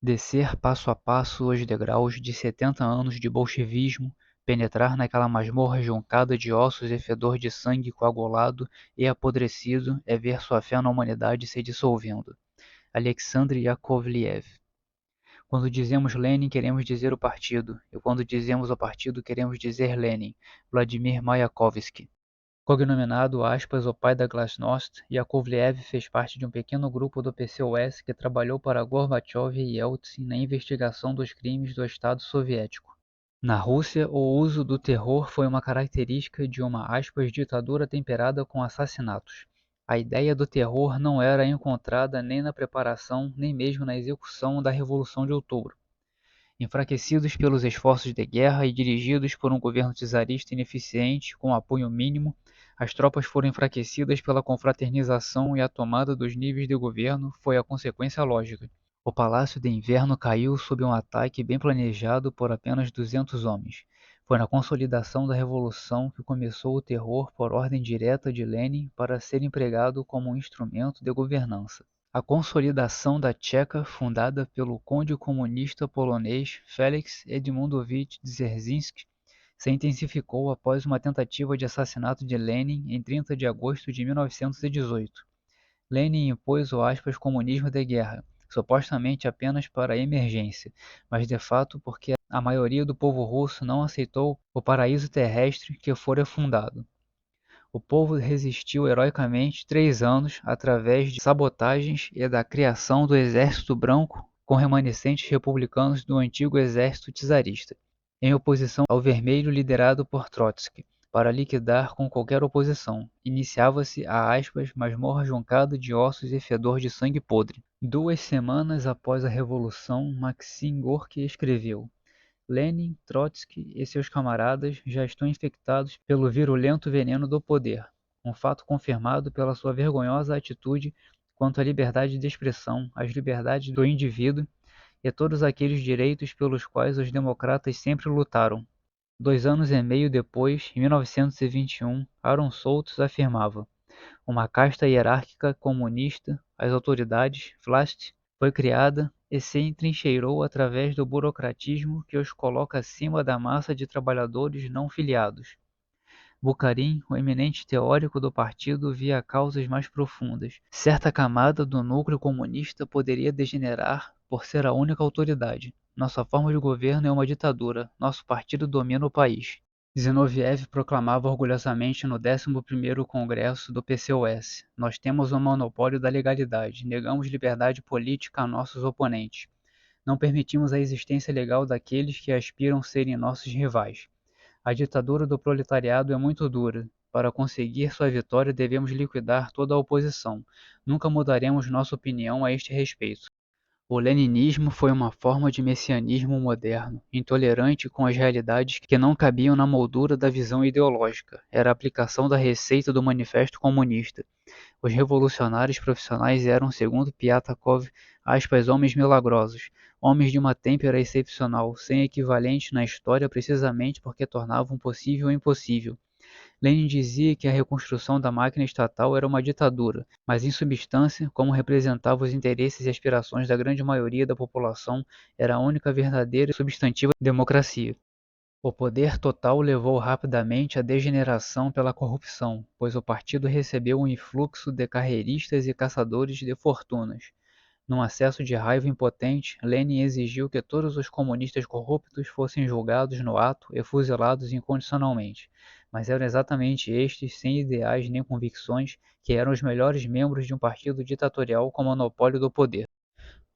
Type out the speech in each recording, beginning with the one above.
Descer passo a passo os degraus de 70 anos de bolchevismo, penetrar naquela masmorra joncada de ossos e fedor de sangue coagulado e apodrecido é ver sua fé na humanidade se dissolvendo. Alexandre Yakovlev. Quando dizemos Lenin, queremos dizer o partido, e quando dizemos o partido, queremos dizer Lenin. Vladimir Mayakovsky. Cognominado aspas, o pai da Glasnost, Yakovlev fez parte de um pequeno grupo do PCOS que trabalhou para Gorbachev e Yeltsin na investigação dos crimes do Estado soviético. Na Rússia, o uso do terror foi uma característica de uma aspas, ditadura temperada com assassinatos. A ideia do terror não era encontrada nem na preparação, nem mesmo na execução da Revolução de Outubro. Enfraquecidos pelos esforços de guerra e dirigidos por um governo czarista ineficiente, com apoio mínimo, as tropas foram enfraquecidas pela confraternização e a tomada dos níveis de governo foi a consequência lógica. O Palácio de Inverno caiu sob um ataque bem planejado por apenas 200 homens. Foi na consolidação da Revolução que começou o terror por ordem direta de Lenin para ser empregado como um instrumento de governança. A consolidação da Tcheca, fundada pelo conde comunista polonês Felix Edmundowicz Dzerzhinsky, se intensificou após uma tentativa de assassinato de Lenin em 30 de agosto de 1918. Lenin impôs o aspas, comunismo de guerra, supostamente apenas para a emergência, mas de fato porque a maioria do povo russo não aceitou o paraíso terrestre que fora fundado. O povo resistiu heroicamente 3 anos através de sabotagens e da criação do Exército Branco com remanescentes republicanos do antigo exército czarista, em oposição ao Vermelho liderado por Trotsky, para liquidar com qualquer oposição. Iniciava-se a aspas, masmorra joncada de ossos e fedor de sangue podre. 2 semanas após a Revolução, Maxim Gorky escreveu: Lenin, Trotsky e seus camaradas já estão infectados pelo virulento veneno do poder, um fato confirmado pela sua vergonhosa atitude quanto à liberdade de expressão, às liberdades do indivíduo e a todos aqueles direitos pelos quais os democratas sempre lutaram. 2 anos e meio depois, em 1921, Aaron Soltis afirmava: uma casta hierárquica comunista, as autoridades, Vlast, foi criada e se entrincheirou através do burocratismo que os coloca acima da massa de trabalhadores não filiados. Bukharin, o eminente teórico do partido, via causas mais profundas. Certa camada do núcleo comunista poderia degenerar por ser a única autoridade. Nossa forma de governo é uma ditadura. Nosso partido domina o país. Zinoviev proclamava orgulhosamente no 11º Congresso do PCOS: nós temos o monopólio da legalidade, negamos liberdade política a nossos oponentes. Não permitimos a existência legal daqueles que aspiram serem nossos rivais. A ditadura do proletariado é muito dura. Para conseguir sua vitória devemos liquidar toda a oposição. Nunca mudaremos nossa opinião a este respeito. O leninismo foi uma forma de messianismo moderno, intolerante com as realidades que não cabiam na moldura da visão ideológica. Era a aplicação da receita do Manifesto Comunista. Os revolucionários profissionais eram, segundo Piatakov, aspas, homens milagrosos, homens de uma têmpera excepcional, sem equivalente na história precisamente porque tornavam possível o impossível. Lenin dizia que a reconstrução da máquina estatal era uma ditadura, mas em substância, como representava os interesses e aspirações da grande maioria da população, era a única verdadeira e substantiva democracia. O poder total levou rapidamente à degeneração pela corrupção, pois o partido recebeu um influxo de carreiristas e caçadores de fortunas. Num acesso de raiva impotente, Lenin exigiu que todos os comunistas corruptos fossem julgados no ato e fuzilados incondicionalmente. Mas eram exatamente estes, sem ideais nem convicções, que eram os melhores membros de um partido ditatorial com monopólio do poder.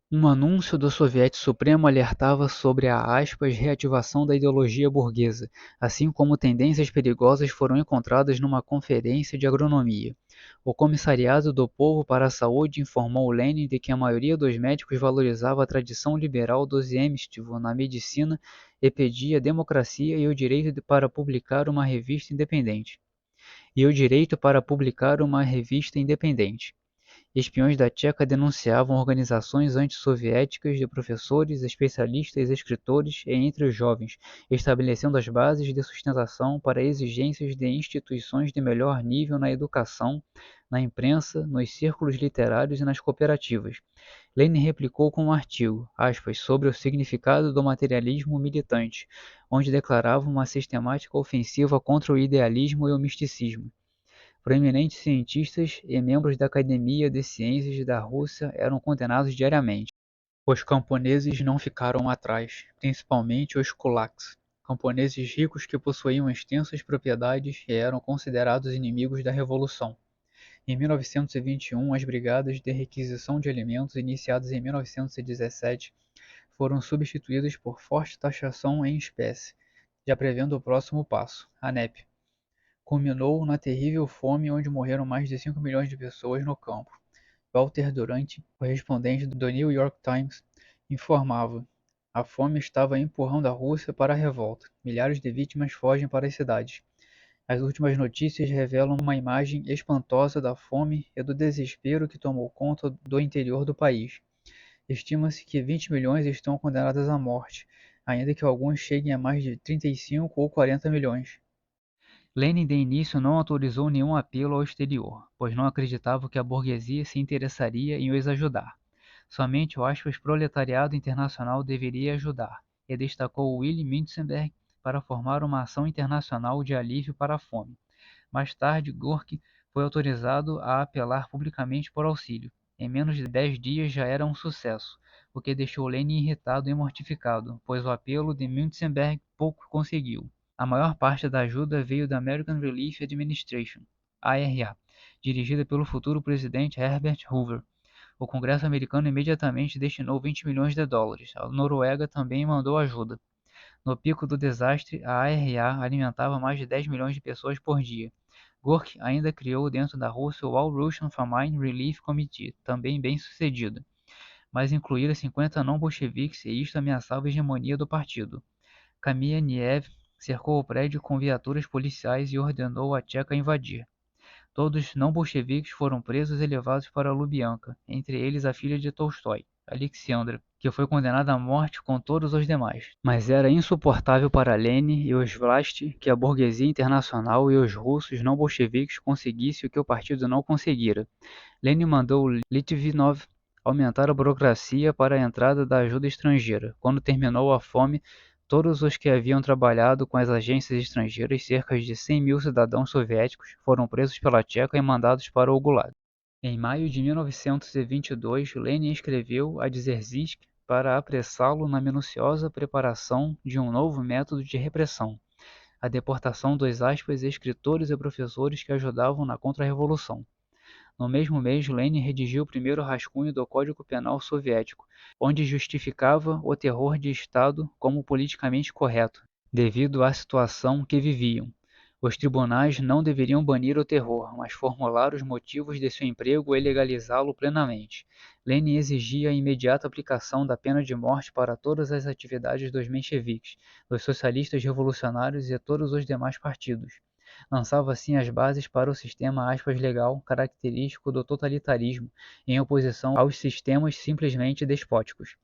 Um anúncio do Soviete Supremo alertava sobre a aspas, reativação da ideologia burguesa, assim como tendências perigosas foram encontradas numa conferência de agronomia. O Comissariado do Povo para a Saúde informou Lenin de que a maioria dos médicos valorizava a tradição liberal do Zemstvo na medicina e pedia democracia e o direito para publicar uma revista independente. Espiões da Tcheca denunciavam organizações antissoviéticas de professores, especialistas, escritores e entre os jovens, estabelecendo as bases de sustentação para exigências de instituições de melhor nível na educação, na imprensa, nos círculos literários e nas cooperativas. Lenin replicou com um artigo, aspas, sobre o significado do materialismo militante, onde declarava uma sistemática ofensiva contra o idealismo e o misticismo. Proeminentes cientistas e membros da Academia de Ciências da Rússia eram condenados diariamente. Os camponeses não ficaram atrás, principalmente os kulaks, camponeses ricos que possuíam extensas propriedades e eram considerados inimigos da revolução. Em 1921, as brigadas de requisição de alimentos, iniciadas em 1917, foram substituídas por forte taxação em espécie, já prevendo o próximo passo, a NEP. Culminou na terrível fome onde morreram mais de 5 milhões de pessoas no campo. Walter Durant, correspondente do New York Times, informava: a fome estava empurrando a Rússia para a revolta. Milhares de vítimas fogem para as cidades. As últimas notícias revelam uma imagem espantosa da fome e do desespero que tomou conta do interior do país. Estima-se que 20 milhões estão condenados à morte, ainda que alguns cheguem a mais de 35 ou 40 milhões. Lenin de início não autorizou nenhum apelo ao exterior, pois não acreditava que a burguesia se interessaria em os ajudar. Somente o proletariado internacional deveria ajudar, e destacou Willy Münzenberg para formar uma ação internacional de alívio para a fome. Mais tarde, Gorky foi autorizado a apelar publicamente por auxílio. Em menos de 10 dias já era um sucesso, o que deixou Lenin irritado e mortificado, pois o apelo de Münzenberg pouco conseguiu. A maior parte da ajuda veio da American Relief Administration, ARA, dirigida pelo futuro presidente Herbert Hoover. O Congresso americano imediatamente destinou 20 milhões de dólares. A Noruega também mandou ajuda. No pico do desastre, a ARA alimentava mais de 10 milhões de pessoas por dia. Gorky ainda criou dentro da Rússia o All Russian Famine Relief Committee, também bem sucedido, mas incluíra 50 não-bolcheviques e isto ameaçava a hegemonia do partido. Kameniev cercou o prédio com viaturas policiais e ordenou a Tcheca invadir. Todos não-bolcheviques foram presos e levados para Lubyanka, entre eles a filha de Tolstói, Alexandra, que foi condenada à morte com todos os demais. Mas era insuportável para Lenin e os Vlasti que a burguesia internacional e os russos não-bolcheviques conseguissem o que o partido não conseguira. Lenin mandou Litvinov aumentar a burocracia para a entrada da ajuda estrangeira. Quando terminou a fome, todos os que haviam trabalhado com as agências estrangeiras, cerca de 100 mil cidadãos soviéticos, foram presos pela Tcheca e mandados para o Gulag. Em maio de 1922, Lenin escreveu a Dzerzhinsky para apressá-lo na minuciosa preparação de um novo método de repressão, a deportação dos escritores e professores que ajudavam na contra-revolução. No mesmo mês, Lenin redigiu o primeiro rascunho do Código Penal Soviético, onde justificava o terror de Estado como politicamente correto, devido à situação que viviam. Os tribunais não deveriam banir o terror, mas formular os motivos de seu emprego e legalizá-lo plenamente. Lenin exigia a imediata aplicação da pena de morte para todas as atividades dos mencheviques, dos socialistas revolucionários e todos os demais partidos. Lançava assim as bases para o sistema legal característico do totalitarismo, em oposição aos sistemas simplesmente despóticos.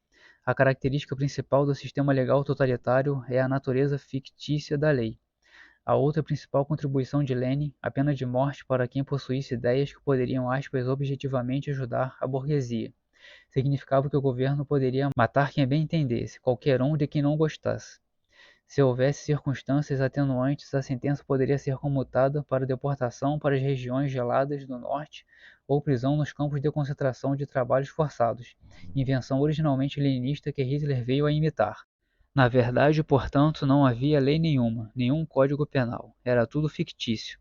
A característica principal do sistema legal totalitário é a natureza fictícia da lei. A outra principal contribuição de Lenin, a pena de morte para quem possuísse ideias que poderiam, objetivamente ajudar a burguesia. Significava que o governo poderia matar quem bem entendesse, qualquer um de quem não gostasse. Se houvesse circunstâncias atenuantes, a sentença poderia ser comutada para deportação para as regiões geladas do norte ou prisão nos campos de concentração de trabalhos forçados, invenção originalmente leninista que Hitler veio a imitar. Na verdade, portanto, não havia lei nenhuma, nenhum código penal, era tudo fictício.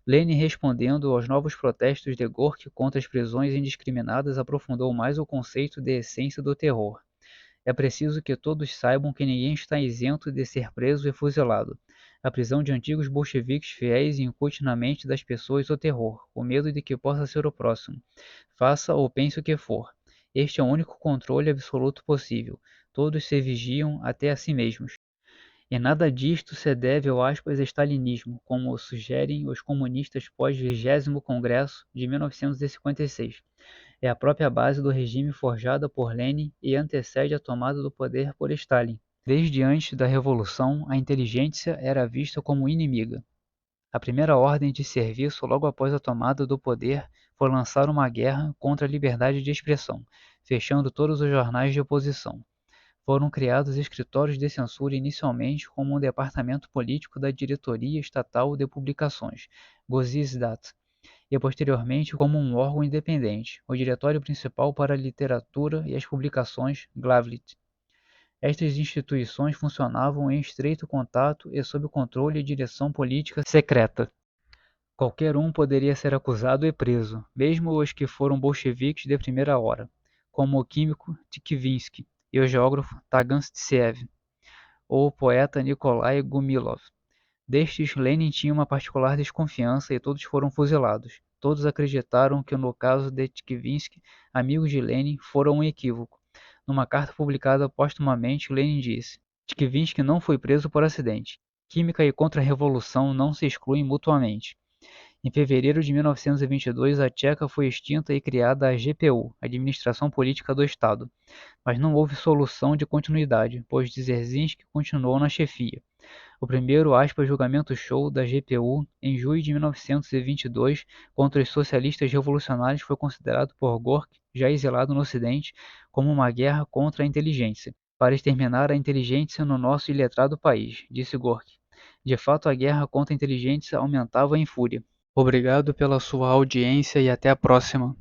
Lenin, respondendo aos novos protestos de Gorky contra as prisões indiscriminadas, aprofundou mais o conceito de essência do terror. É preciso que todos saibam que ninguém está isento de ser preso e fuzilado. A prisão de antigos bolcheviques fiéis incute na mente das pessoas o terror, o medo de que possa ser o próximo. Faça ou pense o que for. Este é o único controle absoluto possível. Todos se vigiam até a si mesmos. E nada disto se deve ao stalinismo, como sugerem os comunistas pós-20º Congresso de 1956. É a própria base do regime forjada por Lenin e antecede a tomada do poder por Stalin. Desde antes da Revolução, a inteligência era vista como inimiga. A primeira ordem de serviço logo após a tomada do poder foi lançar uma guerra contra a liberdade de expressão, fechando todos os jornais de oposição. Foram criados escritórios de censura inicialmente como um departamento político da Diretoria Estatal de Publicações, Gozisdat, e posteriormente como um órgão independente, o Diretório Principal para a Literatura e as Publicações, Glavlit. Estas instituições funcionavam em estreito contato e sob o controle e direção política secreta. Qualquer um poderia ser acusado e preso, mesmo os que foram bolcheviques de primeira hora, como o químico Tikhvinsky e o geógrafo Taganstsev, ou o poeta Nikolai Gumilov. Destes, Lenin tinha uma particular desconfiança e todos foram fuzilados. Todos acreditaram que no caso de Tikhvinsky, amigos de Lenin, foram um equívoco. Numa carta publicada póstumamente, Lenin disse: Tikhvinsky não foi preso por acidente. Química e contra-revolução não se excluem mutuamente. Em fevereiro de 1922, a Tcheca foi extinta e criada a GPU, Administração Política do Estado, mas não houve solução de continuidade, pois Dzerzhinsky continuou na chefia. O primeiro julgamento-show da GPU, em julho de 1922, contra os socialistas revolucionários foi considerado por Gorky, já exilado no Ocidente, como uma guerra contra a inteligência, para exterminar a inteligência no nosso iletrado país, disse Gorky. De fato, a guerra contra a inteligência aumentava em fúria. Obrigado pela sua audiência e até a próxima.